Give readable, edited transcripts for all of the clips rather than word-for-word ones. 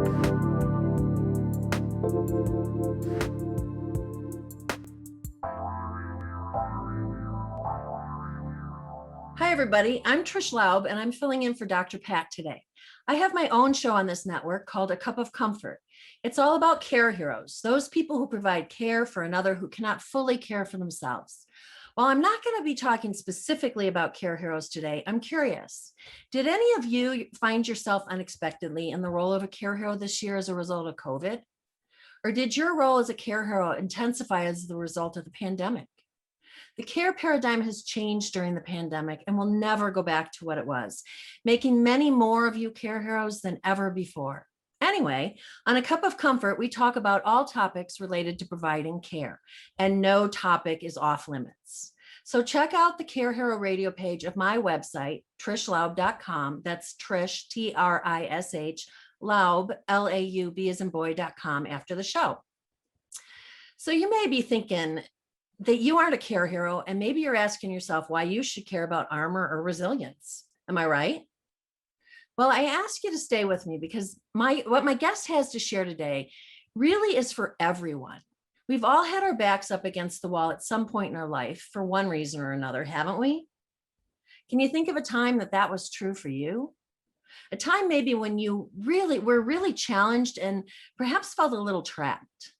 Hi, everybody. I'm Trish Laub, and I'm filling in for Dr. Pat today. I have my own show on this network called A Cup of Comfort. It's all about care heroes, those people who provide care for another who cannot fully care for themselves. While I'm not going to be talking specifically about care heroes today, I'm curious. Did any of you find yourself unexpectedly in the role of a care hero this year as a result of COVID? Or did your role as a care hero intensify as the result of the pandemic? The care paradigm has changed during the pandemic and will never go back to what it was, making many more of you care heroes than ever before. Anyway, on A Cup of Comfort, we talk about all topics related to providing care, and no topic is off limits. So check out the Care Hero radio page of my website, trishlaub.com. That's Trish, T-R-I-S-H, Laub, L-A-U-B as in boy.com after the show. So you may be thinking that you aren't a care hero, and maybe you're asking yourself why you should care about armor or resilience. Am I right? Well, I ask you to stay with me because what my guest has to share today really is for everyone. We've all had our backs up against the wall at some point in our life for one reason or another, haven't we? Can you think of a time that was true for you? A time maybe when you were really challenged and perhaps felt a little trapped.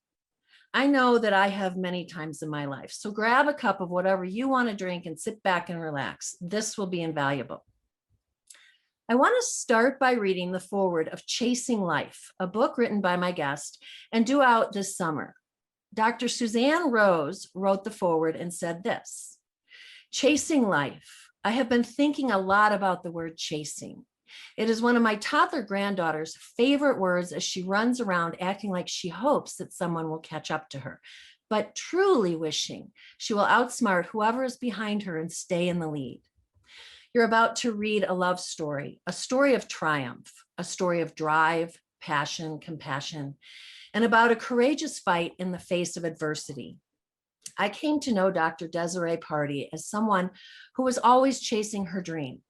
I know that I have many times in my life. So grab a cup of whatever you want to drink and sit back and relax. This will be invaluable. I want to start by reading the foreword of Chasing Life, a book written by my guest and due out this summer. Dr. Suzanne Rose wrote the foreword and said this: Chasing Life. I have been thinking a lot about the word chasing. It is one of my toddler granddaughter's favorite words as she runs around acting like she hopes that someone will catch up to her, but truly wishing she will outsmart whoever is behind her and stay in the lead. You're about to read a love story, a story of triumph, a story of drive, passion, compassion, and about a courageous fight in the face of adversity. I came to know Dr. Desiree Pardi as someone who was always chasing her dream.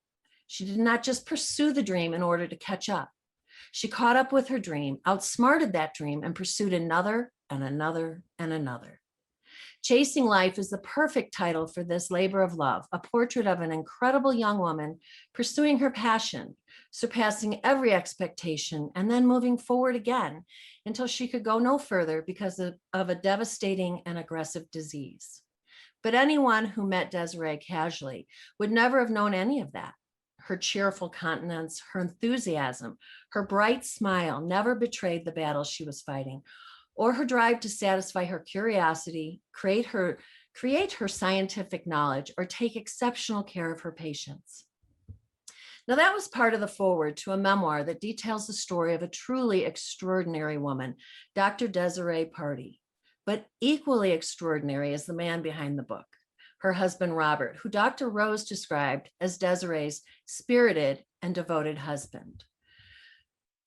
She did not just pursue the dream in order to catch up. She caught up with her dream, outsmarted that dream, and pursued another and another and another. Chasing Life is the perfect title for this labor of love, a portrait of an incredible young woman pursuing her passion, surpassing every expectation, and then moving forward again until she could go no further because of a devastating and aggressive disease. But anyone who met Desiree casually would never have known any of that. Her cheerful countenance, her enthusiasm, her bright smile never betrayed the battle she was fighting, or her drive to satisfy her curiosity, create her scientific knowledge, or take exceptional care of her patients. Now, that was part of the foreword to a memoir that details the story of a truly extraordinary woman, Dr. Desiree Pardi. But equally extraordinary is the man behind the book, her husband, Robert, who Dr. Rose described as Desiree's spirited and devoted husband.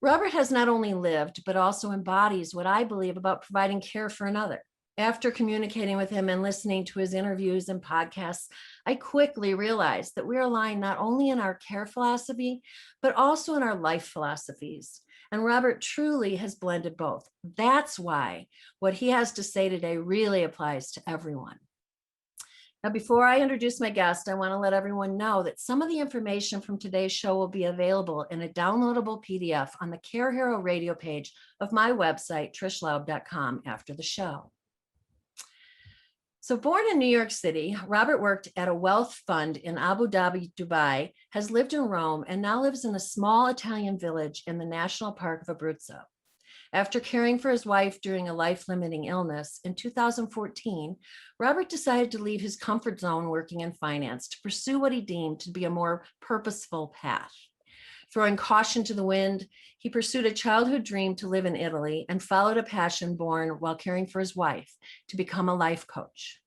Robert has not only lived, but also embodies what I believe about providing care for another. After communicating with him and listening to his interviews and podcasts, I quickly realized that we're aligned not only in our care philosophy, but also in our life philosophies. And Robert truly has blended both. That's why what he has to say today really applies to everyone. Now, before I introduce my guest, I want to let everyone know that some of the information from today's show will be available in a downloadable PDF on the Care Hero radio page of my website, trishlaub.com, after the show. So born in New York City, Robert worked at a wealth fund in Abu Dhabi, Dubai, has lived in Rome, and now lives in a small Italian village in the National Park of Abruzzo. After caring for his wife during a life-limiting illness in 2014, Robert decided to leave his comfort zone working in finance to pursue what he deemed to be a more purposeful path. Throwing caution to the wind, he pursued a childhood dream to live in Italy and followed a passion born while caring for his wife to become a life coach.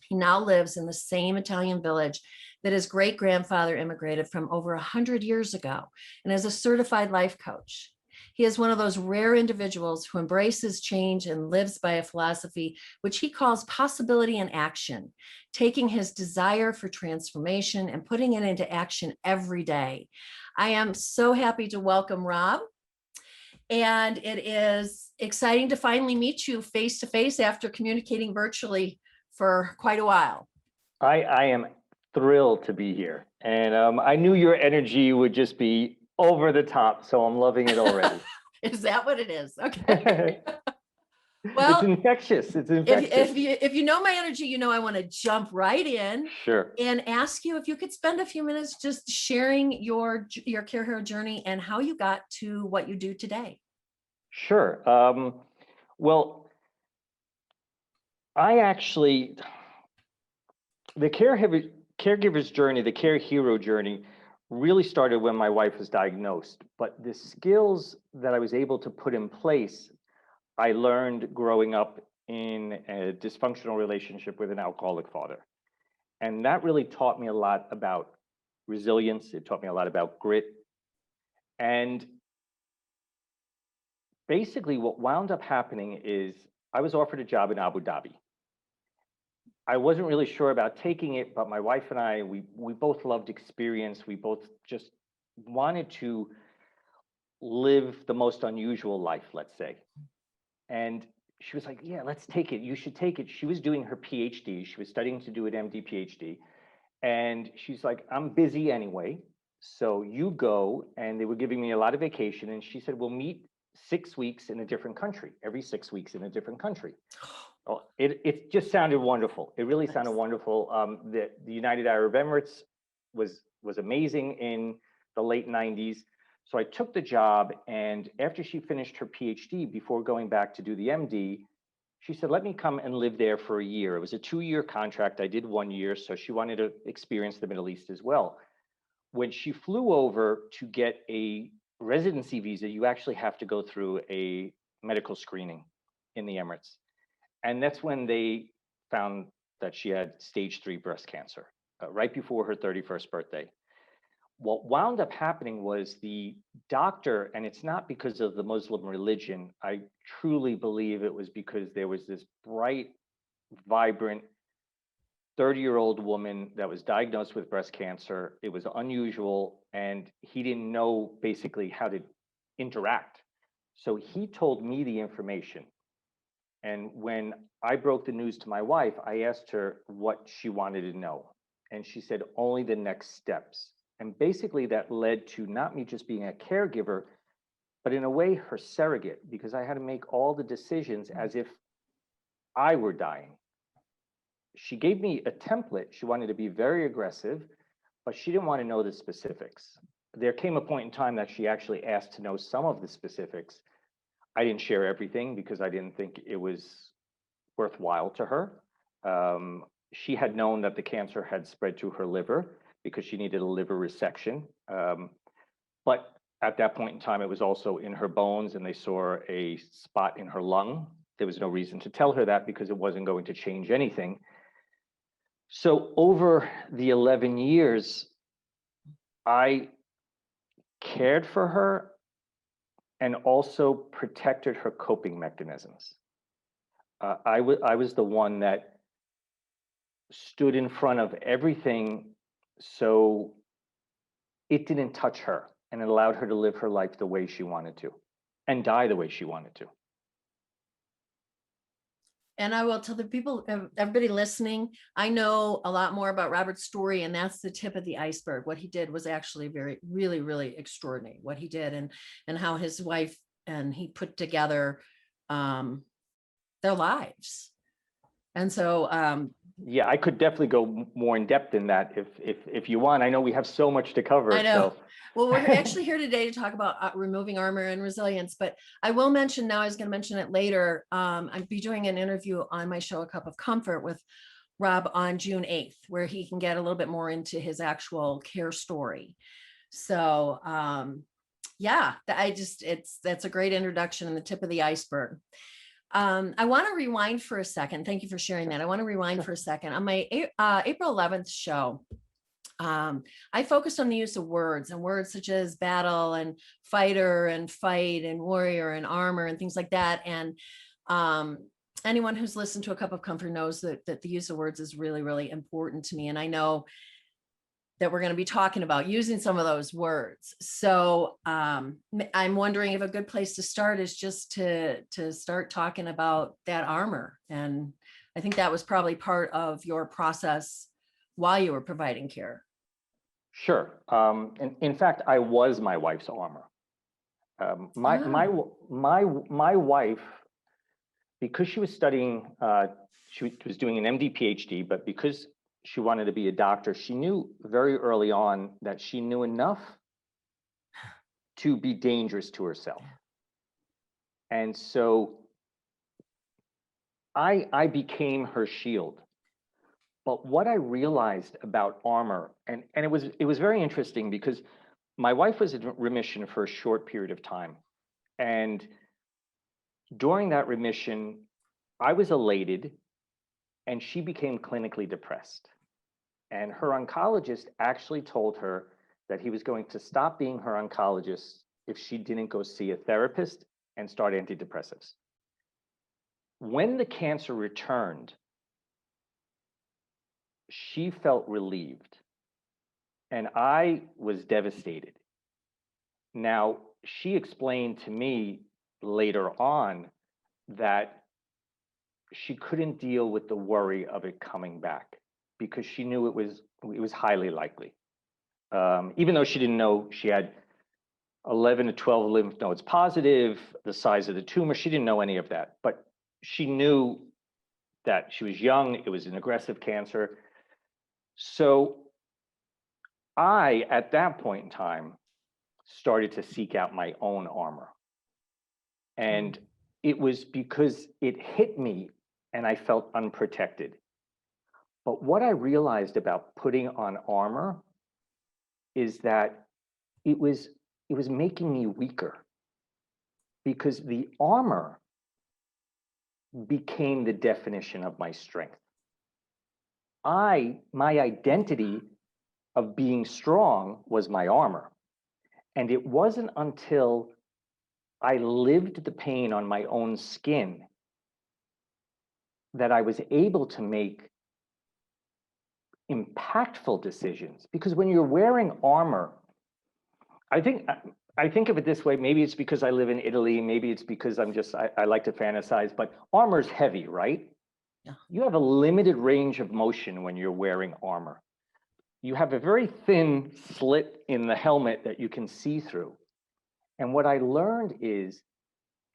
He now lives in the same Italian village that his great-grandfather immigrated from over 100 years ago and is a certified life coach. He is one of those rare individuals who embraces change and lives by a philosophy which he calls possibility in action, taking his desire for transformation and putting it into action every day. I am so happy to welcome Rob. And it is exciting to finally meet you face to face after communicating virtually for quite a while. I am thrilled to be here. And I knew your energy would just be over the top. So I'm loving it already. Is that what it is? Okay. It's Well, infectious. It's infectious. if you know my energy, you know I want to jump right in Sure. and ask you if you could spend a few minutes just sharing your Care Hero journey and how you got to what you do today. Sure. Well, I actually, the caregiver's journey, the care hero journey, really started when my wife was diagnosed. But the skills that I was able to put in place, I learned growing up in a dysfunctional relationship with an alcoholic father. And that really taught me a lot about resilience. It taught me a lot about grit. And basically, what wound up happening is I was offered a job in Abu Dhabi. I wasn't really sure about taking it, but my wife and I, we both loved experience. We both just wanted to live the most unusual life, let's say. And she was like, yeah, let's take it. You should take it. She was doing her PhD. She was studying to do an MD PhD. And she's like, I'm busy anyway. So you go. And they were giving me a lot of vacation. And she said, we'll meet 6 weeks in a different country, every 6 weeks in a different country. Oh, it just sounded wonderful. It really sounded wonderful. The United Arab Emirates was amazing in the late 90s. So I took the job, and after she finished her PhD, before going back to do the MD, she said, let me come and live there for a year. It was a 2-year contract. I did 1 year, so she wanted to experience the Middle East as well. When she flew over to get a residency visa, you actually have to go through a medical screening in the Emirates. And that's when they found that she had stage 3 breast cancer, right before her 31st birthday. What wound up happening was the doctor, and it's not because of the Muslim religion, I truly believe it was because there was this bright, vibrant 30-year-old woman that was diagnosed with breast cancer. It was unusual, and he didn't know basically how to interact. So he told me the information. And when I broke the news to my wife, I asked her what she wanted to know. And she said, only the next steps. And basically that led to not me just being a caregiver, but in a way her surrogate, because I had to make all the decisions as if I were dying. She gave me a template. She wanted to be very aggressive, but she didn't want to know the specifics. There came a point in time that she actually asked to know some of the specifics. I didn't share everything because I didn't think it was worthwhile to her. She had known that the cancer had spread to her liver because she needed a liver resection. But at that point in time, it was also in her bones, and they saw a spot in her lung. There was no reason to tell her that because it wasn't going to change anything. So over the 11 years, I cared for her and also protected her coping mechanisms. I was the one that stood in front of everything so it didn't touch her, and it allowed her to live her life the way she wanted to and die the way she wanted to. And I will tell the people, everybody listening, I know a lot more about Robert's story, and that's the tip of the iceberg. What he did was actually really, really extraordinary. What he did, and how his wife and he put together their lives. And so, yeah, I could definitely go more in depth in that if you want. I know we have so much to cover. I know. So. Well, we're actually here today to talk about removing armor and resilience, but I will mention now, I was going to mention it later. I'll be doing an interview on my show, A Cup of Comfort, with Rob on June 8th, where he can get a little bit more into his actual care story. So yeah, that's a great introduction and the tip of the iceberg. I want to rewind for a second. Thank you for sharing that. I want to rewind for a second. On my April 11th show, I focused on the use of words, and words such as battle and fighter and fight and warrior and armor and things like that. And anyone who's listened to A Cup of Comfort knows that the use of words is really, really important to me. And I know that we're going to be talking about, using some of those words. So I'm wondering if a good place to start is just to start talking about that armor. And I think that was probably part of your process while you were providing care. Sure. In fact, I was my wife's armor. My wife, because she was studying, she was doing an MD PhD, but because she wanted to be a doctor, she knew very early on that she knew enough to be dangerous to herself. And so I became her shield. But what I realized about armor, and it was very interesting because my wife was in remission for a short period of time. And during that remission, I was elated and she became clinically depressed. And her oncologist actually told her that he was going to stop being her oncologist if she didn't go see a therapist and start antidepressives. When the cancer returned, she felt relieved and I was devastated. Now, she explained to me later on that she couldn't deal with the worry of it coming back because she knew it was highly likely. Even though she didn't know she had 11 to 12 lymph nodes positive, the size of the tumor, she didn't know any of that. But she knew that she was young, it was an aggressive cancer. So I, at that point in time, started to seek out my own armor. And it was because it hit me and I felt unprotected. But what I realized about putting on armor is that it was making me weaker because the armor became the definition of my strength. My identity of being strong was my armor. And it wasn't until I lived the pain on my own skin that I was able to make impactful decisions. Because when you're wearing armor, I think of it this way. Maybe it's because I live in Italy. Maybe it's because I like to fantasize, but armor's heavy, right? Yeah. You have a limited range of motion when you're wearing armor. You have a very thin slit in the helmet that you can see through. And what I learned is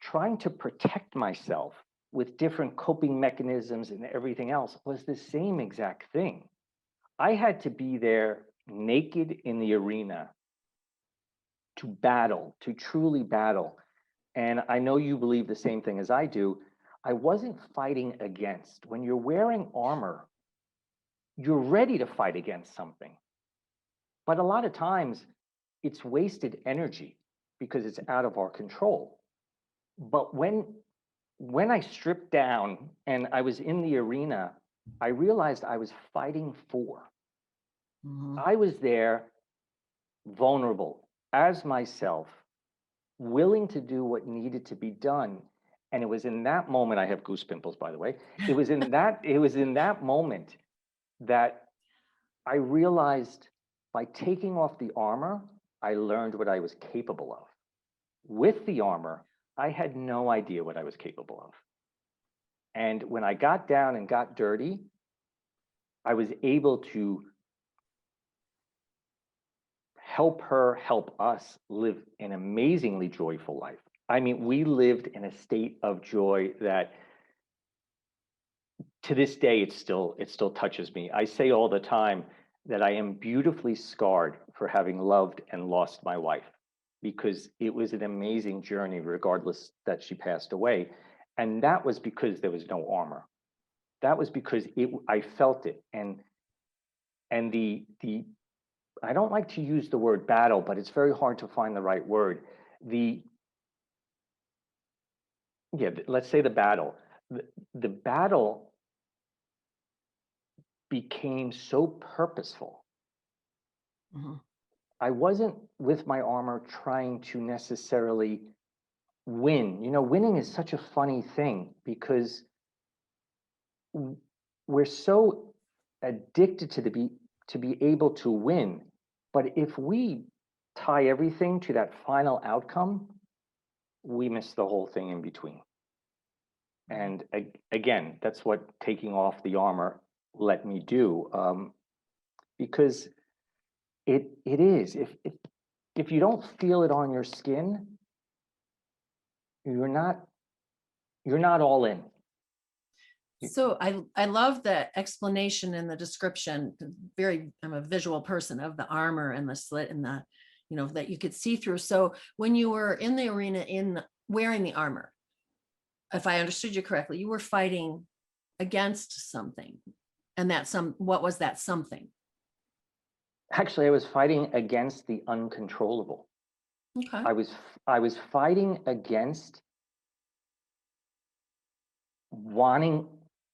trying to protect myself with different coping mechanisms and everything else was the same exact thing. I had to be there naked in the arena to battle, to truly battle. And I know you believe the same thing as I do. I wasn't fighting against. When you're wearing armor, you're ready to fight against something. But a lot of times it's wasted energy because it's out of our control. But when I stripped down and I was in the arena, I realized I was fighting for. Mm-hmm. I was there vulnerable as myself, willing to do what needed to be done. And it was in that moment, I have goose pimples, by the way. It was in that moment that I realized by taking off the armor, I learned what I was capable of. With the armor, I had no idea what I was capable of. And when I got down and got dirty, I was able to help her, help us live an amazingly joyful life. I mean, we lived in a state of joy that to this day, it still touches me. I say all the time that I am beautifully scarred for having loved and lost my wife because it was an amazing journey, regardless that she passed away. And that was because there was no armor. That was because I felt it. And the I don't like to use the word battle, but it's very hard to find the right word. Let's say the battle. The battle became so purposeful. Mm-hmm. I wasn't with my armor trying to necessarily win. You know, winning is such a funny thing because we're so addicted to to be able to win. But if we tie everything to that final outcome, we miss the whole thing in between. And again, that's what taking off the armor let me do, because it is, if you don't feel it on your skin, you're not all in. So I love the explanation and the description. I'm a visual person of the armor and the slit and the, that you could see through. So when you were in the arena wearing the armor, if I understood you correctly, you were fighting against something. And what was that something? Actually, I was fighting against the uncontrollable. Okay. I was fighting against wanting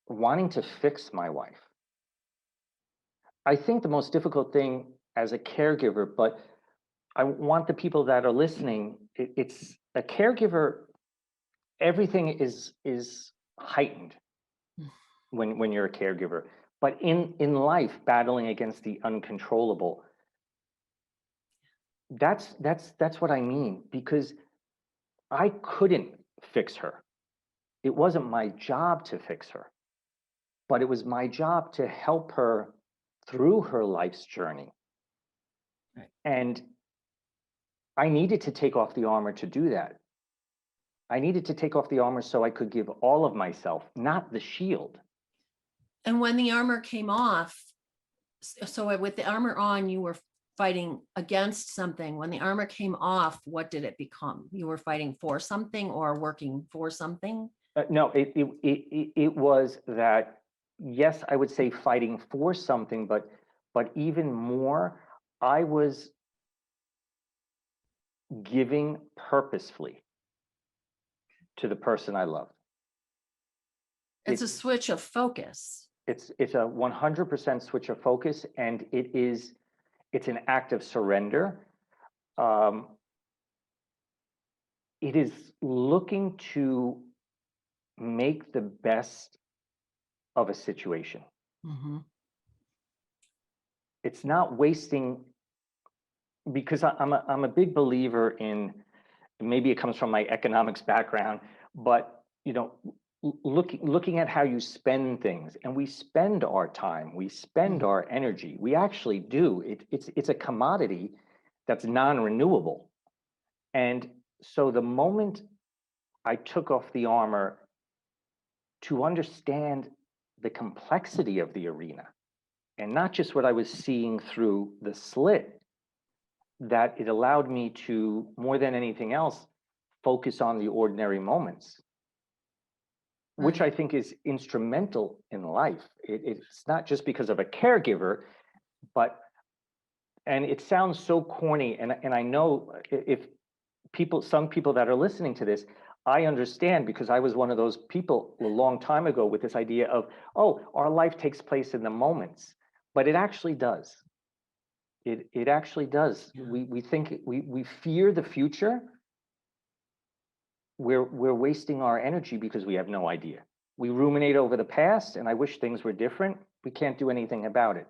to fix my wife. I think the most difficult thing as a caregiver, but I want the people that are listening, it's a caregiver, everything is heightened when you're a caregiver. But in life, battling against the uncontrollable, that's what I mean, because I couldn't fix her. It wasn't my job to fix her, but it was my job to help her through her life's journey. Right. And I needed to take off the armor to do that. I needed to take off the armor so I could give all of myself, not the shield. And when the armor came off, so with the armor on, you were fighting against something. When the armor came off, what did it become? You were fighting for something or working for something? No, it was that, yes, I would say fighting for something, but even more, I was giving purposefully to the person I loved. It's a switch of focus. It's a 100% switch of focus, and it's an act of surrender. It is looking to make the best of a situation. Mm-hmm. It's not wasting, because I'm a big believer in, maybe it comes from my economics background, but looking at how you spend things, and we spend our time, we spend our energy, we actually do. It's a commodity that's non-renewable. And so the moment I took off the armor to understand the complexity of the arena, and not just what I was seeing through the slit, that it allowed me to, more than anything else, focus on the ordinary moments, which I think is instrumental in life. It's not just because of a caregiver, but, and it sounds so corny, and I know if some people that are listening to this, I understand, because I was one of those people a long time ago with this idea of, oh, our life takes place in the moments, but it actually does. It actually does. Yeah. We think, we fear the future. We're wasting our energy because we have no idea. We ruminate over the past, and I wish things were different. We can't do anything about it.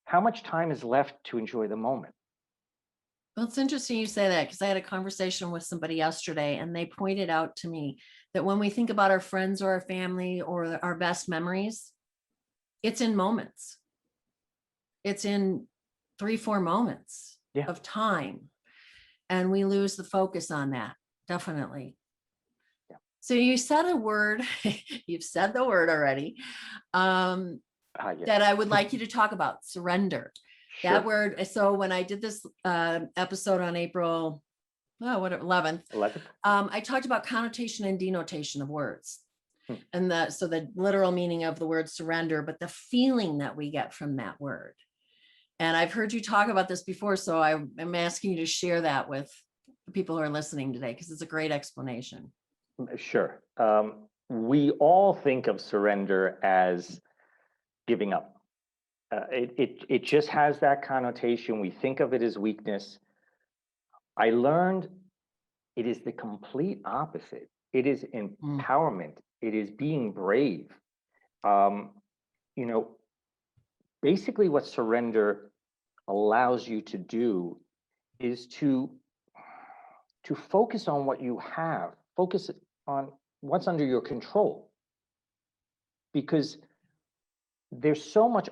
How much time is left to enjoy the moment? Well, it's interesting you say that, because I had a conversation with somebody yesterday, and they pointed out to me that when we think about our friends or our family or our best memories, it's in moments. It's in 3-4 moments of time. And we lose the focus on that, definitely. Yeah. So you said a word, you've said the word already, that I would like you to talk about: surrender. Sure. That word. So when I did this episode on April 11th, I talked about connotation and denotation of words. And so the literal meaning of the word surrender, but the feeling that we get from that word. And I've heard you talk about this before, so I'm asking you to share that with the people who are listening today, because it's a great explanation. Sure. We all think of surrender as giving up. It just has that connotation. We think of it as weakness. I learned it is the complete opposite. It is empowerment. It is being brave. basically what surrender allows you to do is to focus on what you have, focus on what's under your control, because there's so much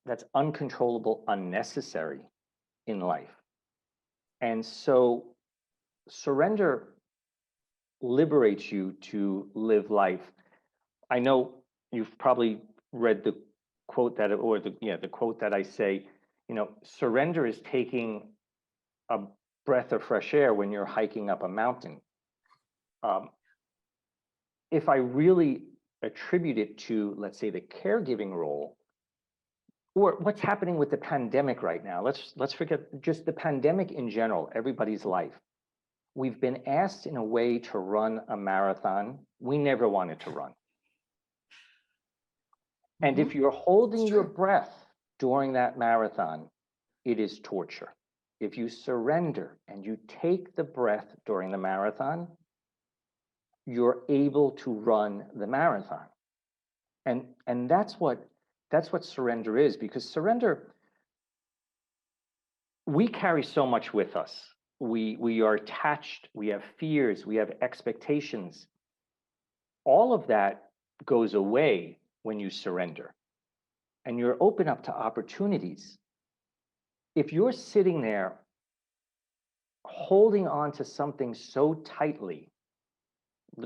that's uncontrollable, unnecessary in life. And so surrender liberates you to live life. I know you've probably read the quote that, or the quote that I say, surrender is taking a breath of fresh air when you're hiking up a mountain. If I really attribute it to, let's say, the caregiving role, or what's happening with the pandemic right now, let's forget just the pandemic in general, everybody's life. We've been asked in a way to run a marathon we never wanted to run. And if you're holding your breath during that marathon, it is torture. If you surrender and you take the breath during the marathon, you're able to run the marathon. And that's what surrender is, because surrender, we carry so much with us. We are attached, we have fears, we have expectations. All of that goes away when you surrender and you're open up to opportunities. If you're sitting there holding on to something so tightly,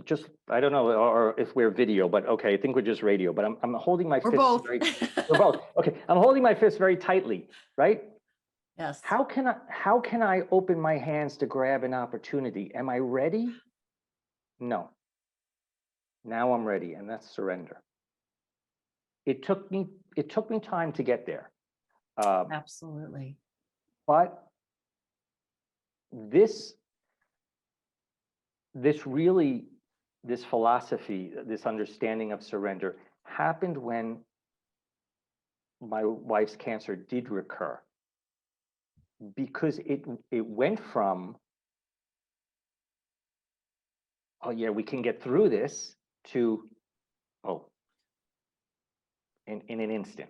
just, I don't know, or if we're video, but okay, I think we're just radio, but I'm holding my We're fists both. we're both. Okay, I'm holding my fists very tightly, right? Yes. How can I open my hands to grab an opportunity? Am I ready? No. Now I'm ready, and that's surrender. It took me time to get there. Absolutely. But this philosophy, this understanding of surrender happened when my wife's cancer did recur, because it went from, oh yeah, we can get through this, to, oh, in an instant.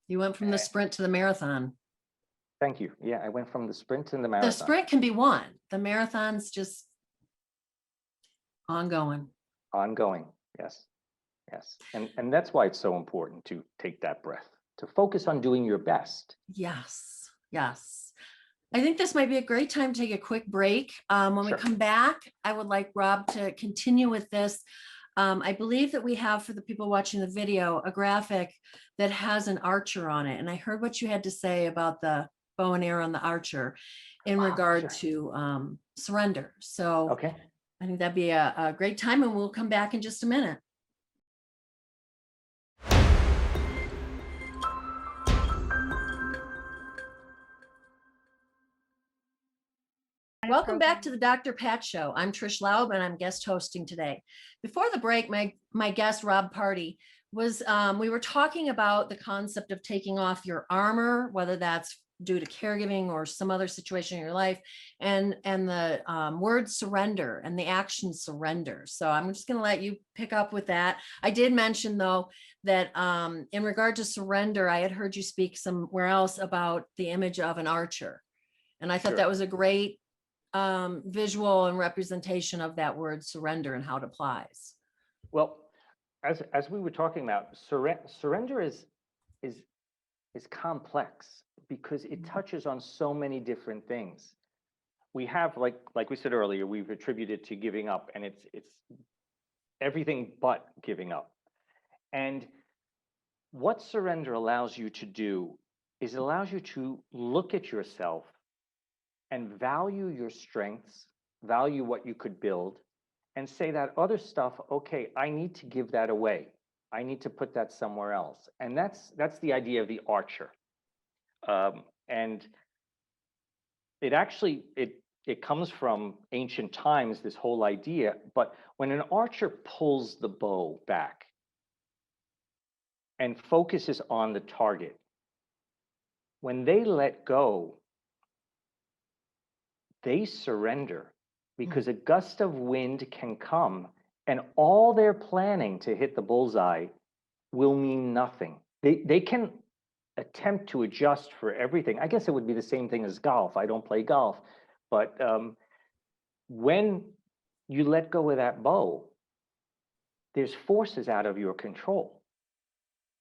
You went from the sprint to the marathon. Thank you. Yeah, I went from the sprint to the marathon. The sprint can be won. The marathon's just ongoing. Ongoing, yes. Yes. And that's why it's so important to take that breath, to focus on doing your best. Yes. Yes. I think this might be a great time to take a quick break. When we come back, I would like Rob to continue with this. I believe that we have, for the people watching the video, a graphic that has an archer on it. And I heard what you had to say about the bow and arrow on the archer in regard to surrender. So okay. I think that'd be a great time, and we'll come back in just a minute. Welcome back to the Dr. Pat Show. I'm Trish Laub, and I'm guest hosting today. Before the break, my guest, Rob Pardi, was, we were talking about the concept of taking off your armor, whether that's due to caregiving or some other situation in your life, and the word surrender and the action surrender. So I'm just going to let you pick up with that. I did mention, though, that in regard to surrender, I had heard you speak somewhere else about the image of an archer. And I thought that was a great visual and representation of that word surrender and how it applies. Well, as we were talking about, surrender is complex, because it touches on so many different things. We have, like we said earlier, we've attributed to giving up, and it's everything but giving up. And what surrender allows you to do is it allows you to look at yourself and value your strengths, value what you could build, and say that other stuff, okay, I need to give that away. I need to put that somewhere else. And that's the idea of the archer. And it actually, it comes from ancient times, this whole idea. But when an archer pulls the bow back and focuses on the target, when they let go, they surrender, because a gust of wind can come and all their planning to hit the bullseye will mean nothing. they can attempt to adjust for everything. I guess it would be the same thing as golf. I don't play golf, but when you let go of that bow, there's forces out of your control.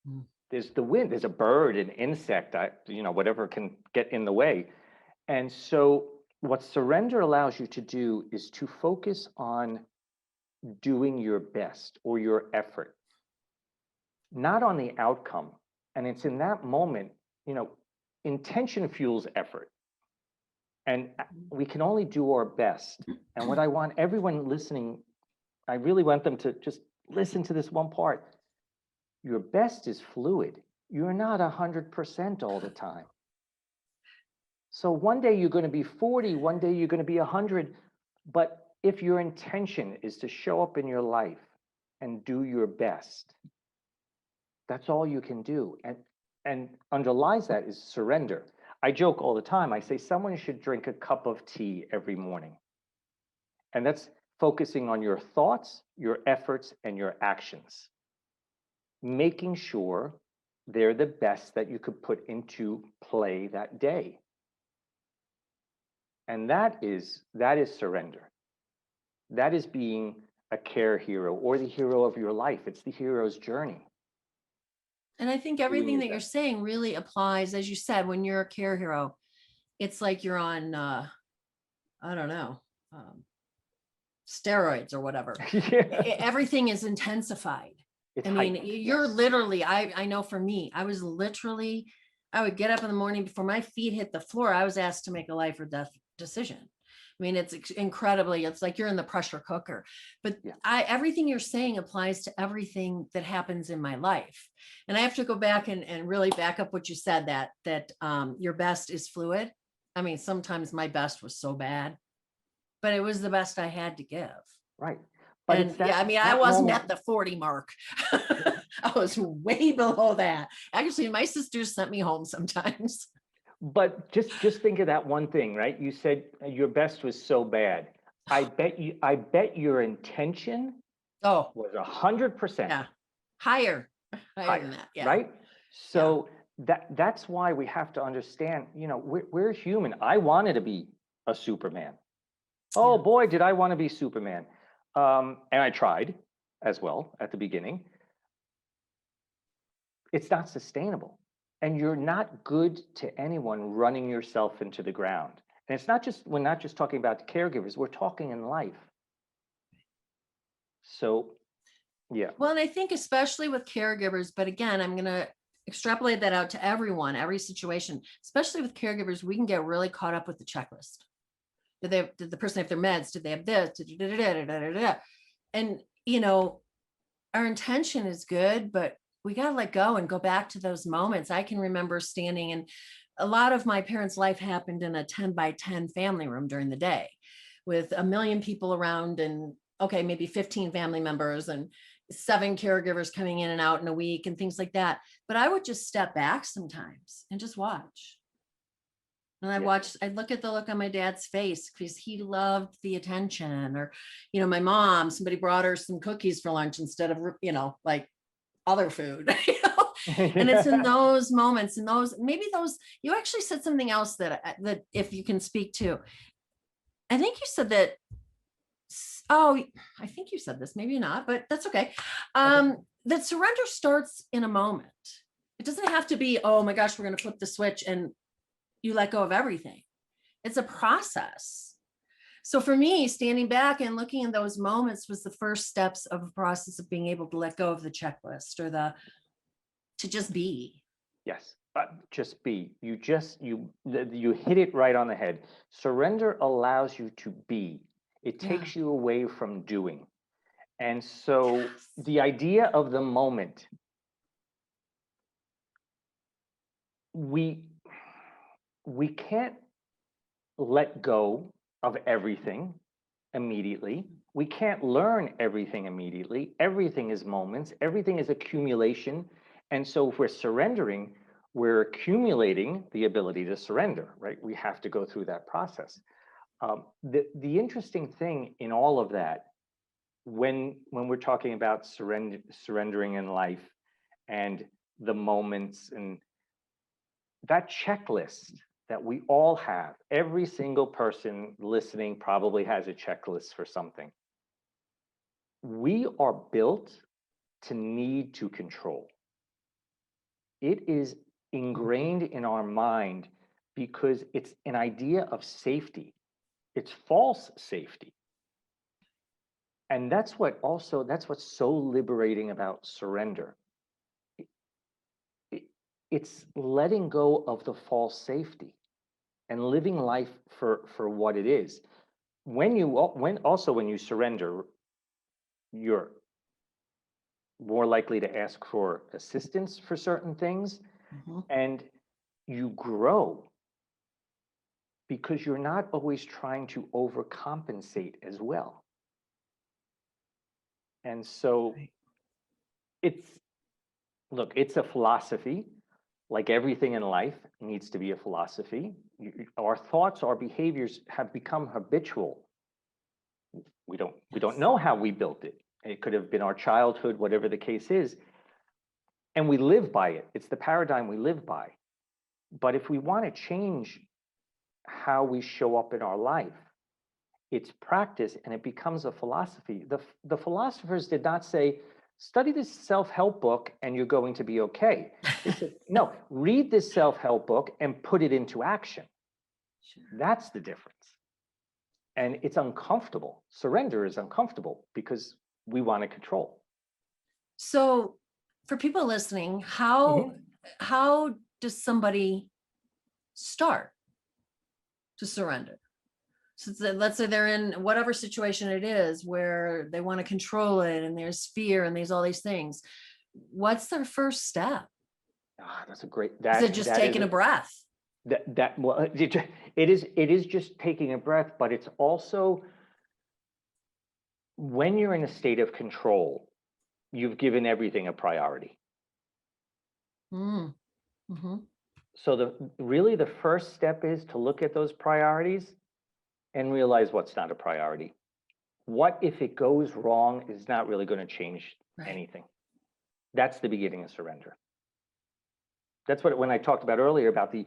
Mm. There's the wind, there's a bird, an insect, whatever can get in the way. And so what surrender allows you to do is to focus on doing your best or your effort, not on the outcome. And it's in that moment, intention fuels effort. And we can only do our best. And what I want everyone listening, I really want them to just listen to this one part. Your best is fluid. You're not 100% all the time. So one day you're going to be 40, one day you're going to be 100. But if your intention is to show up in your life and do your best, that's all you can do. And underlies that is surrender. I joke all the time. I say someone should drink a cup of tea every morning. And that's focusing on your thoughts, your efforts, and your actions, making sure they're the best that you could put into play that day. And that is surrender. That is being a care hero or the hero of your life. It's the hero's journey. And I think everything that you're saying really applies, as you said, when you're a care hero, it's like you're on, I don't know, steroids or whatever. Yeah. Everything is intensified. It's I mean, heightened, you're yes. literally, I know for me, I would get up in the morning before my feet hit the floor. I was asked to make a life or death decision. I mean, it's incredibly, it's like you're in the pressure cooker, but Yeah. everything you're saying applies to everything that happens in my life. And I have to go back and really back up what you said, that your best is fluid. I mean, sometimes my best was so bad, but it was the best I had to give. Right. But And it's that, yeah, I mean, I that wasn't moment. at the 40 mark. I was way below that. Actually, my sisters sent me home sometimes. But just think of that one thing, right? You said your best was so bad. I bet your intention Oh, was 100% yeah. Higher than higher, that. Yeah. right? Yeah. So that's why we have to understand, we're human. I wanted to be a Superman. Oh Yeah. boy, did I want to be Superman. And I tried as well at the beginning. It's not sustainable. And you're not good to anyone running yourself into the ground. And we're not just talking about caregivers, we're talking in life. So, yeah. Well, and I think especially with caregivers, but again, I'm going to extrapolate that out to everyone, every situation, especially with caregivers, we can get really caught up with the checklist. Did the person have their meds? Did they have this? And, our intention is good, but we got to let go and go back to those moments. I can remember standing, and a lot of my parents' life happened in a 10 by 10 family room during the day with a million people around, and okay, maybe 15 family members and 7 caregivers coming in and out in a week and things like that. But I would just step back sometimes and just watch. And I'd look at the look on my dad's face because he loved the attention. Or, my mom, somebody brought her some cookies for lunch instead of, like other food. And it's in those moments, you actually said something else that if you can speak to, I think you said that, I think you said this, maybe not, but that's okay. That surrender starts in a moment. It doesn't have to be, oh my gosh, we're going to flip the switch and you let go of everything. It's a process. So for me, standing back and looking at those moments was the first steps of a process of being able to let go of the checklist or to just be. Yes, just be. You hit it right on the head. Surrender allows you to be. It takes you away from doing. And so the idea of the moment, we can't let go of everything immediately. We can't learn everything immediately. Everything is moments, everything is accumulation. And so if we're surrendering, we're accumulating the ability to surrender, right? We have to go through that process. The interesting thing in all of that, when we're talking about surrendering in life and the moments, and that checklist that we all have. Every single person listening probably has a checklist for something. We are built to need to control. It is ingrained in our mind because it's an idea of safety. It's false safety. And that's what's so liberating about surrender. It's letting go of the false safety and living life for what it is. When you surrender, you're more likely to ask for assistance for certain things, and you grow because you're not always trying to overcompensate as well. And so it's a philosophy. Like everything in life needs to be a philosophy. Our thoughts, our behaviors have become habitual. We don't know how we built it. It could have been our childhood, whatever the case is. And we live by it. It's the paradigm we live by. But if we want to change how we show up in our life, it's practice, and it becomes a philosophy. The philosophers did not say, study this self-help book and you're going to be okay. They said, no, read this self-help book and put it into action. Sure. That's the difference. And it's uncomfortable. Surrender is uncomfortable because we want to control. So for people listening, how does somebody start to surrender? So let's say they're in whatever situation it is where they want to control it, and there's fear and there's all these things. What's their first step? That's a great. Is it just taking a breath? It is just taking a breath, but it's also when you're in a state of control, you've given everything a priority. So the first step is to look at those priorities and realize what's not a priority. What if it goes wrong is not really going to change anything. That's the beginning of surrender. That's what, when I talked about earlier about the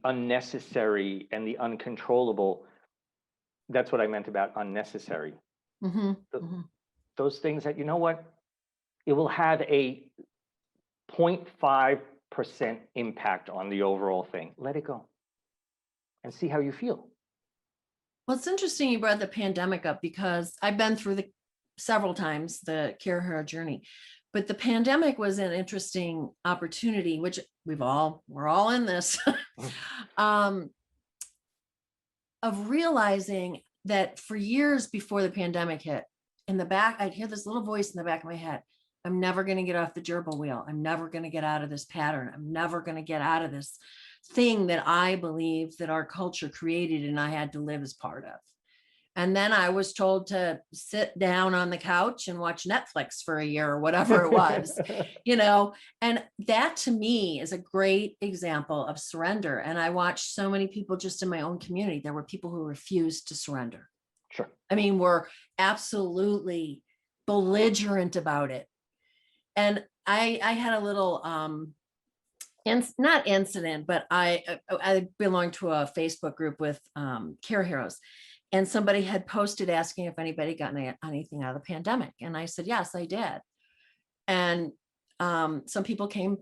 unnecessary and the uncontrollable, that's what I meant about unnecessary. Those things that, you know what, it will have a 0.5% impact on the overall thing. Let it go and see how you feel. Well, it's interesting you brought the pandemic up because I've been through several times the Care Hero journey, but the pandemic was an interesting opportunity, which we're all in this, of realizing that for years before the pandemic hit, in the back, I'd hear this little voice in the back of my head. I'm never going to get off the gerbil wheel. I'm never going to get out of this pattern. I'm never going to get out of this thing that I believe that our culture created and I had to live as part of. And then I was told to sit down on the couch and watch Netflix for a year or whatever it was, and that to me is a great example of surrender. And I watched so many people just in my own community. There were people who refused to surrender. Sure. I mean, were absolutely belligerent about it. And I had a little, not incident, but I belong to a Facebook group with Care Heroes, and somebody had posted asking if anybody got anything out of the pandemic. And I said, yes, I did. And some people came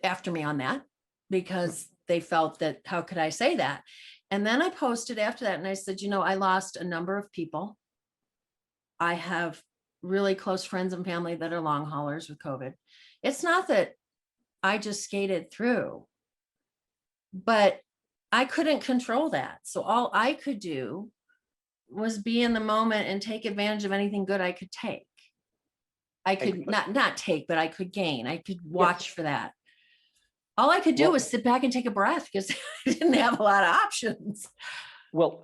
after me on that because they felt that, how could I say that? And then I posted after that and I said, I lost a number of people. I have really close friends and family that are long haulers with COVID. It's not that I just skated through, but I couldn't control that. So all I could do was be in the moment and take advantage of anything good I could take. I could not take, but I could gain. I could watch for that. All I could do was sit back and take a breath because I didn't have a lot of options. Well,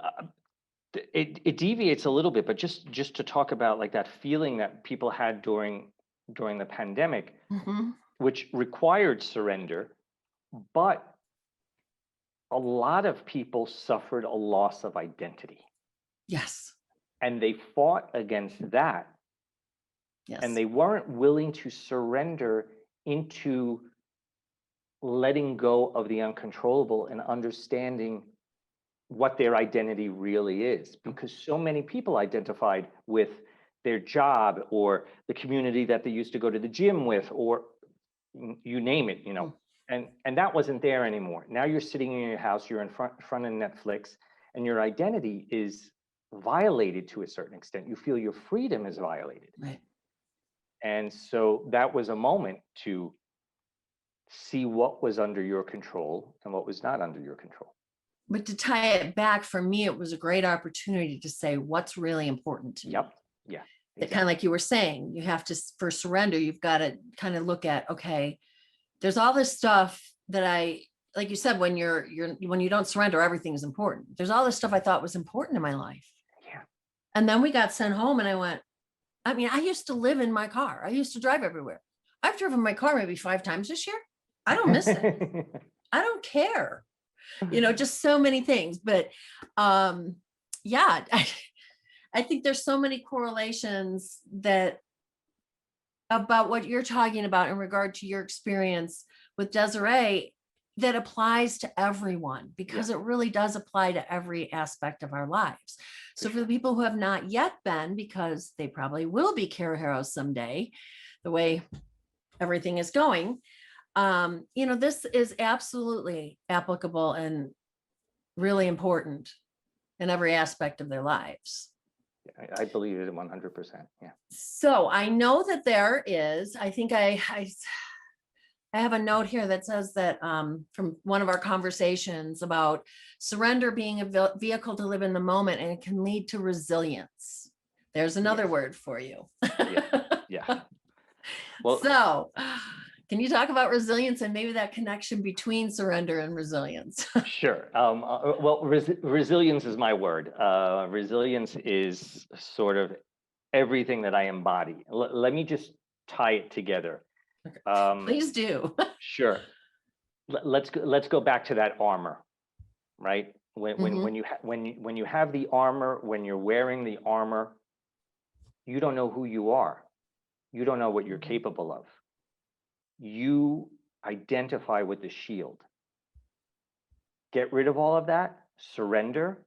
it deviates a little bit, but just to talk about like that feeling that people had during the pandemic, which required surrender, but a lot of people suffered a loss of identity. Yes. And they fought against that. Yes. And they weren't willing to surrender into letting go of the uncontrollable and understanding what their identity really is, because so many people identified with their job or the community that they used to go to the gym with, or you name it, and that wasn't there anymore. Now you're sitting in your house, you're in front of Netflix, and your identity is violated to a certain extent. You feel your freedom is violated. Right. And so that was a moment to see what was under your control and what was not under your control. But to tie it back, for me, it was a great opportunity to say what's really important to me. Yep. Yeah. That kind of like you were saying, you have to, for surrender, you've got to kind of look at, okay, there's all this stuff that like you said, when when you don't surrender, everything is important. There's all this stuff I thought was important in my life. Yeah. And then we got sent home and I went, I mean, I used to live in my car. I used to drive everywhere. I've driven my car maybe 5 times this year. I don't miss it. I don't care. Just so many things. But yeah, I think there's so many correlations about what you're talking about in regard to your experience with Desiree that applies to everyone, because it really does apply to every aspect of our lives. So for the people who have not yet been, because they probably will be care heroes someday, the way everything is going, this is absolutely applicable and really important in every aspect of their lives. I believe it 100%. Yeah. So I know that there is, I think I have a note here that says that from one of our conversations about surrender being a vehicle to live in the moment, and it can lead to resilience. There's another word for you. Yeah. Well, so can you talk about resilience and maybe that connection between surrender and resilience? Sure. Well, resilience is my word. Resilience is sort of everything that I embody. Let me just tie it together. Please do. Sure. Let's go back to that armor, right? When you have the armor, when you're wearing the armor, you don't know who you are. You don't know what you're capable of. You identify with the shield. Get rid of all of that, surrender,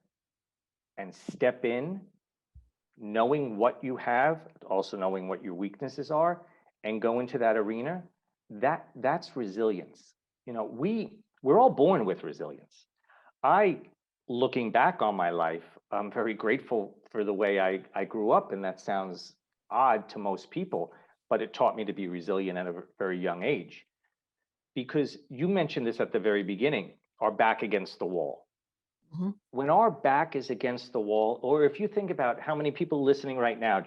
and step in, knowing what you have, also knowing what your weaknesses are, and go into that arena. That's resilience. We're all born with resilience. Looking back on my life, I'm very grateful for the way I grew up, and that sounds odd to most people, but it taught me to be resilient at a very young age. Because you mentioned this at the very beginning, our back against the wall. When our back is against the wall, or if you think about how many people listening right now,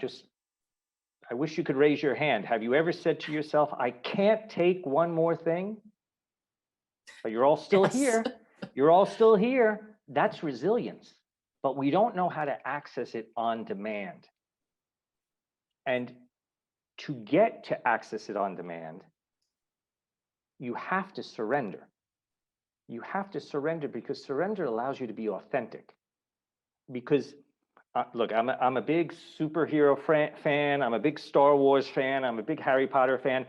I wish you could raise your hand. Have you ever said to yourself, I can't take one more thing? But you're all still here. You're all still here. That's resilience. But we don't know how to access it on demand. And to get to access it on demand, you have to surrender. You have to surrender, because surrender allows you to be authentic. Because look, I'm a big superhero fan. I'm a big Star Wars fan. I'm a big Harry Potter fan.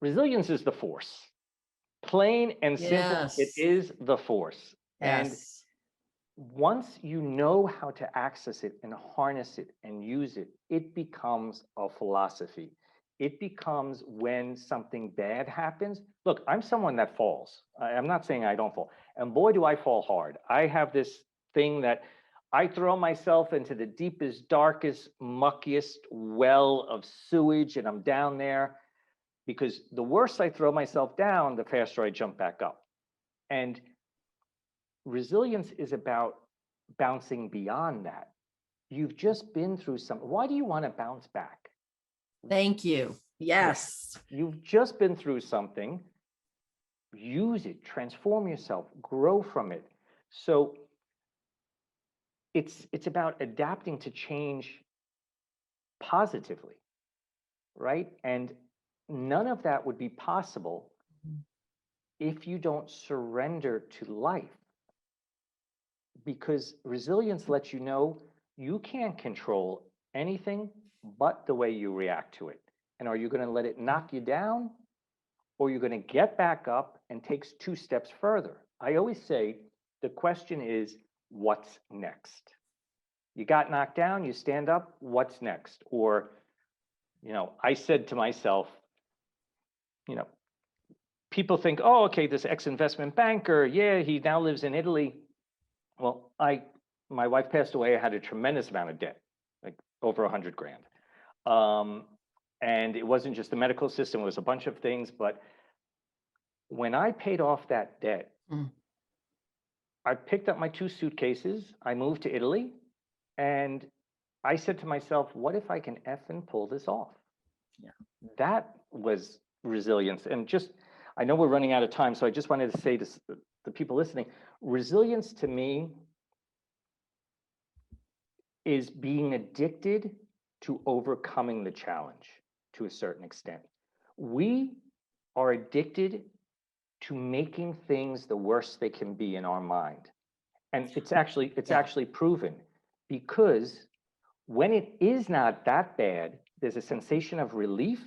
Resilience is the force. Plain and simple, it is the force. And once you know how to access it and harness it and use it, it becomes a philosophy. It becomes, when something bad happens. Look, I'm someone that falls. I'm not saying I don't fall. And boy, do I fall hard. I have this thing that I throw myself into the deepest, darkest, muckiest well of sewage, and I'm down there, because the worse I throw myself down, the faster I jump back up. And resilience is about bouncing beyond that. You've just been through something. Why do you want to bounce back? Thank you. Yes. You've just been through something. Use it, transform yourself, grow from it. So it's about adapting to change positively, right? And none of that would be possible if you don't surrender to life. Because resilience lets you know you can't control anything but the way you react to it. And are you going to let it knock you down, or you're going to get back up and take 2 steps further. I always say the question is, what's next? You got knocked down, you stand up, what's next? Or, I said to myself, people think, oh, okay, this ex-investment banker, yeah, he now lives in Italy. Well, my wife passed away. I had a tremendous amount of debt, like over 100 grand. And it wasn't just the medical system, it was a bunch of things. But when I paid off that debt, I picked up my 2 suitcases, I moved to Italy, and I said to myself, what if I can effing pull this off? Yeah. That was resilience. And I know we're running out of time, so I just wanted to say to the people listening, resilience to me is being addicted to overcoming the challenge to a certain extent. We are addicted to making things the worst they can be in our mind. And it's actually proven, because when it is not that bad, there's a sensation of relief.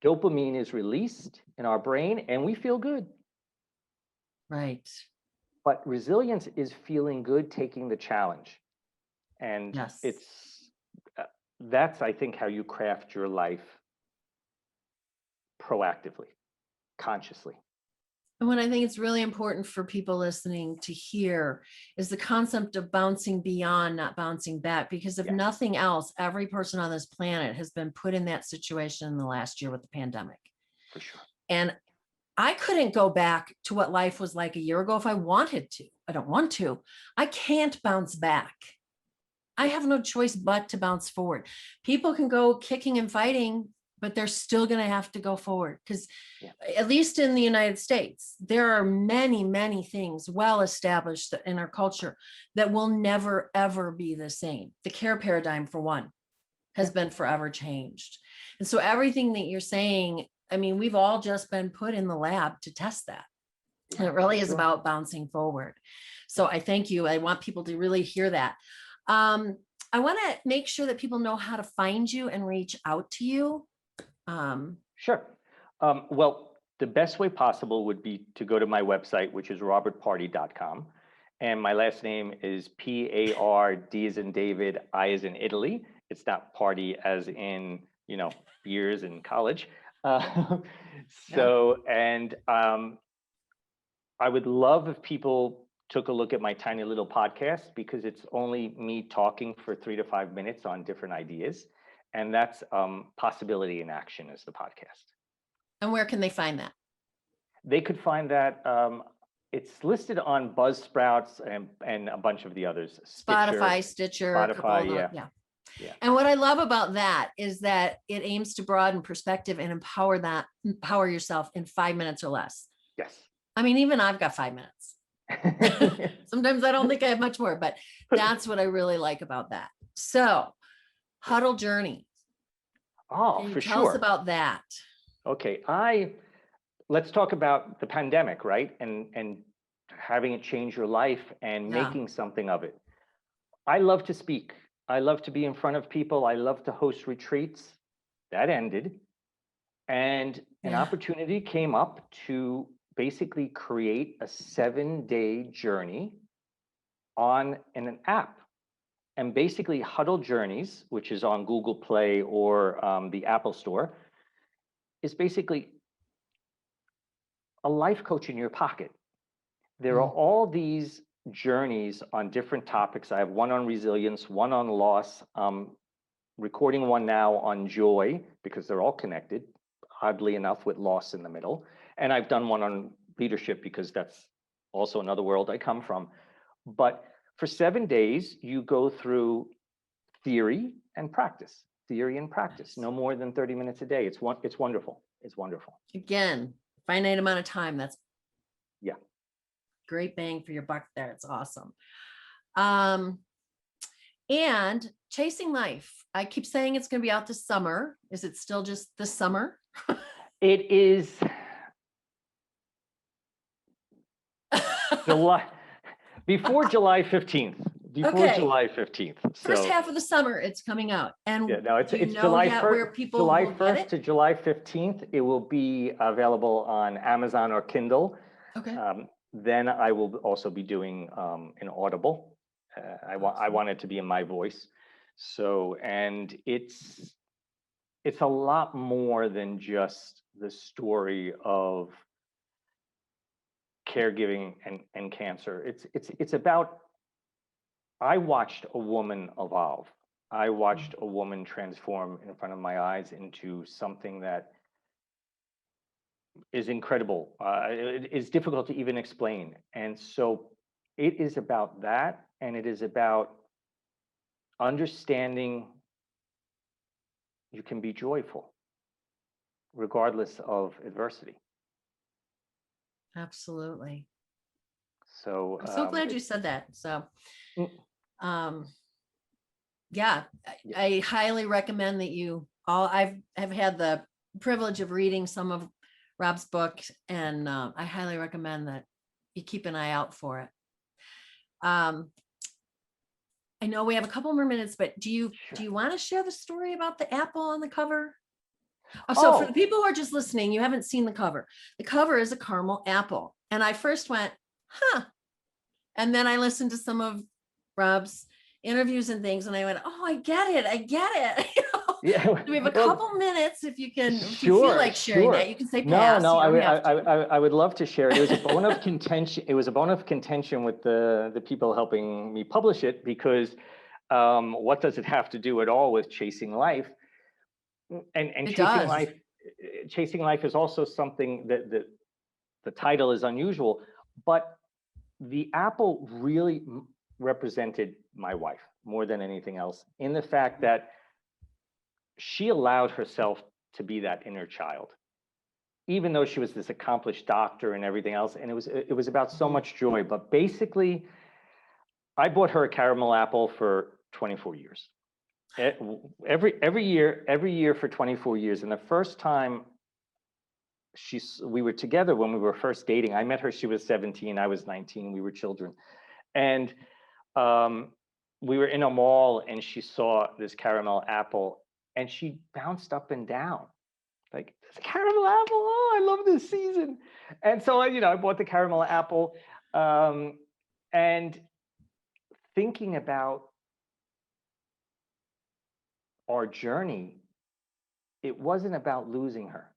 Dopamine is released in our brain and we feel good. Right. But resilience is feeling good, taking the challenge. And Yes. That's, I think, how you craft your life proactively, consciously. And what I think it's really important for people listening to hear is the concept of bouncing beyond, not bouncing back, because if nothing else, every person on this planet has been put in that situation in the last year with the pandemic. For sure. And I couldn't go back to what life was like a year ago if I wanted to. I don't want to. I can't bounce back. I have no choice but to bounce forward. People can go kicking and fighting, but they're still going to have to go forward, because at least in the United States, there are many, many things well established in our culture that will never, ever be the same. The care paradigm, for one, has been forever changed. And so everything that you're saying, I mean, we've all just been put in the lab to test that. And it really is about bouncing forward. So I thank you. I want people to really hear that. I want to make sure that people know how to find you and reach out to you. Sure. Well, the best way possible would be to go to my website, which is robertpardi.com. And my last name is P-A-R-D as in David, I as in Italy. It's not party as in, years in college. And I would love if people took a look at my tiny little podcast, because it's only me talking for 3 to 5 minutes on different ideas. And that's Possibility in Action is the podcast. And where can they find that? They could find that. It's listed on Buzzsprouts and a bunch of the others. Spotify, Stitcher. Spotify, yeah. And what I love about that is that it aims to broaden perspective and empower yourself in 5 minutes or less. Yes. I mean, even I've got 5 minutes. Sometimes I don't think I have much more, but that's what I really like about that. So, Huddle Journey. Oh, for sure. Tell us about that. Okay, let's talk about the pandemic, right? And having it change your life and making something of it. I love to speak. I love to be in front of people. I love to host retreats. That ended. And an opportunity came up to basically create a 7-day journey on an app. And basically Huddle Journeys, which is on Google Play or the Apple Store, is basically a life coach in your pocket. There are all these journeys on different topics. I have one on resilience, one on loss, recording one now on joy, because they're all connected, oddly enough, with loss in the middle. And I've done one on leadership, because that's also another world I come from. But for 7 days, you go through theory and practice, no more than 30 minutes a day. It's wonderful. It's wonderful. Again, finite amount of time. That's great bang for your buck there. It's awesome. And Chasing Life. I keep saying it's going to be out this summer. Is it still just this summer? It is July, before July 15th. before Okay. July 15th. First So half of the summer, it's coming out. And yeah, no, do you it's know July yet where 1st, people July will get 1st it? to July 15th. It will be available on Amazon or Kindle. Okay. Then I will also be doing an Audible. I Awesome. want it to be in my voice. So, and it's a lot more than just the story of caregiving and cancer. It's about, I watched a woman evolve. I watched a woman transform in front of my eyes into something that is incredible. It is difficult to even explain. And so it is about that, and it is about understanding you can be joyful regardless of adversity. Absolutely. So I'm so glad you said that. So, mm, um, yeah, yeah, I highly recommend that you all, I've had the privilege of reading some of Rob's books, and I highly recommend that you keep an eye out for it. Um, I know we have a couple more minutes, but do you sure. want to share the story about the apple on the cover? Oh, so for the Oh, people who are just listening, you haven't seen the cover. The cover is a caramel apple. And I first went, huh. And then I listened to some of Rob's interviews and things, and I went, oh, I get it. I get it. yeah. So we have a Well, couple minutes. If you feel sure, like sharing that, sure. you can say No, pass. no, You I don't would, have to. I would love to share it. It was a bone of contention. It was a bone of contention with the people helping me publish it, because what does it have to do at all with chasing life? And It does. chasing life is also something that the title is unusual, but the apple really represented my wife more than anything else, in the fact that she allowed herself to be that inner child, even though she was this accomplished doctor and everything else. And it was about so much joy. But basically, I bought her a caramel apple for 24 years. Every year for 24 years. And the first time we were together, when we were first dating, I met her, she was 17, I was 19, we were children. And um, we were in a mall, and she saw this caramel apple, and she bounced up and down like, "It's a caramel apple, oh, I love this season." And so I bought the caramel apple, and thinking about our journey, it wasn't about losing her.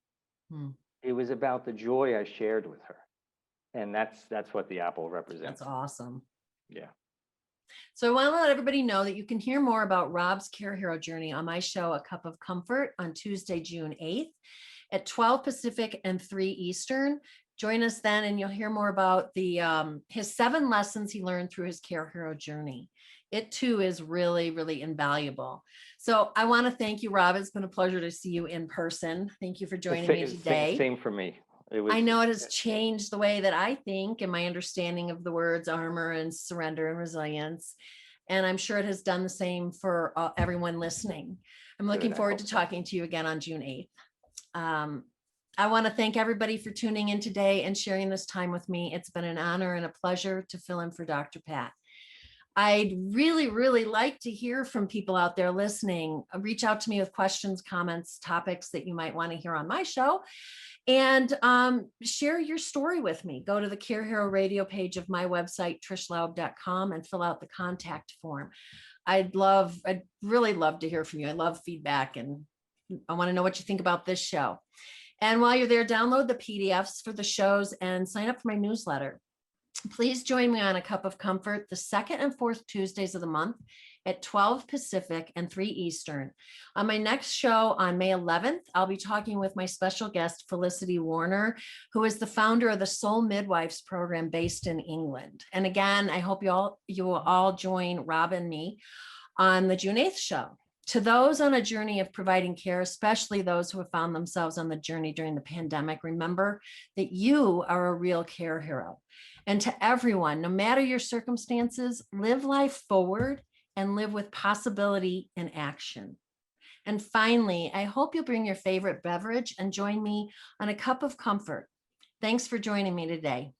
Hmm, It was about the joy I shared with her. And that's what the apple that's represents. awesome. Yeah. So I want to let everybody know that you can hear more about Rob's Care Hero journey on my show, A Cup of Comfort, on Tuesday, June 8th at 12 Pacific and 3 Eastern. Join us then, and you'll hear more about his 7 lessons he learned through his Care Hero journey. It too is really, really invaluable. So I want to thank you, Rob. It's been a pleasure to see you in person. Thank you for joining me today. Same for me. It was. I know it has changed the way that I think and my understanding of the words armor and surrender and resilience. And I'm sure it has done the same for everyone listening. I'm looking forward to talking to you again on June 8th. I want to thank everybody for tuning in today and sharing this time with me. It's been an honor and a pleasure to fill in for Dr. Pat. I'd really, really like to hear from people out there listening. Reach out to me with questions, comments, topics that you might want to hear on my show. And share your story with me. Go to the Care Hero radio page of my website, trishlaub.com, and fill out the contact form. I'd really love to hear from you. I love feedback, and I want to know what you think about this show. And while you're there, download the PDFs for the shows and sign up for my newsletter. Please join me on A Cup of Comfort the 2nd and 4th Tuesdays of the month at 12 Pacific and 3 Eastern. On my next show on May 11th, I'll be talking with my special guest, Felicity Warner, who is the founder of the Soul Midwives program based in England. And again, I hope you will all join Rob and me on the June 8th show. To those on a journey of providing care, especially those who have found themselves on the journey during the pandemic, remember that you are a real care hero. And to everyone, no matter your circumstances, live life forward and live with possibility and action. And finally, I hope you'll bring your favorite beverage and join me on A Cup of Comfort. Thanks for joining me today.